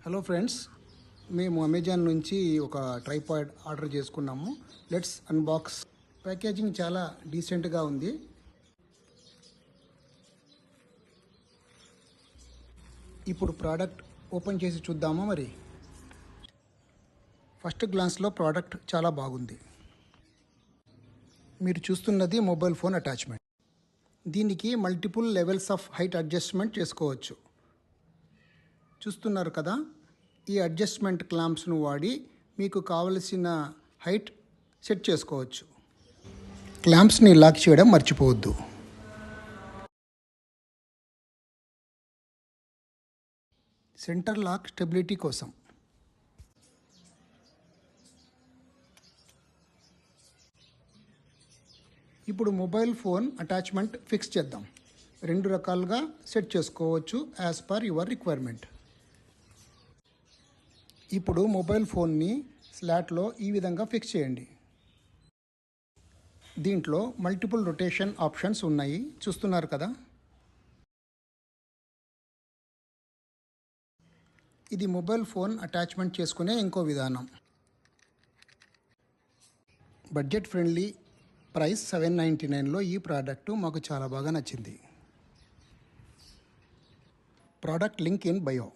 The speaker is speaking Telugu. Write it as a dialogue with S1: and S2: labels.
S1: హలో ఫ్రెండ్స్, మేము అమెజాన్ నుంచి ఒక ట్రైపాడ్ ఆర్డర్ చేసుకున్నాము. Let's unbox. ప్యాకేజింగ్ చాలా డీసెంట్గా ఉంది. ఇప్పుడు ప్రోడక్ట్ ఓపెన్ చేసి చూద్దామా మరి. ఫస్ట్ గ్లాన్స్లో ప్రోడక్ట్ చాలా బాగుంది. మీరు చూస్తున్నది మొబైల్ ఫోన్ అటాచ్మెంట్. దీనికి multiple levels of height adjustment చేసుకోవచ్చు. చూస్తున్నారు కదా, ఈ అడ్జస్ట్మెంట్ క్లాంప్స్ను వాడి మీకు కావలసిన హైట్ సెట్ చేసుకోవచ్చు. క్లాంప్స్ని లాక్ చేయడం మర్చిపోవద్దు. సెంటర్ లాక్ స్టెబిలిటీ కోసం. ఇప్పుడు మొబైల్ ఫోన్ అటాచ్మెంట్ ఫిక్స్ చేద్దాం. 2 రకాలుగా సెట్ చేసుకోవచ్చు యాజ్ పర్ యువర్ రిక్వైర్మెంట్. ఇప్పుడు మొబైల్ ఫోన్ని స్లాట్లో ఈ విధంగా ఫిక్స్ చేయండి. దీంట్లో మల్టిపుల్ రొటేషన్ ఆప్షన్స్ ఉన్నాయి, చూస్తున్నారు కదా. ఇది మొబైల్ ఫోన్ అటాచ్మెంట్ చేసుకునే ఇంకో విధానం. బడ్జెట్ ఫ్రెండ్లీ ప్రైస్ $799లో ఈ ప్రోడక్ట్ మాకు చాలా బాగా నచ్చింది. Product link in bio.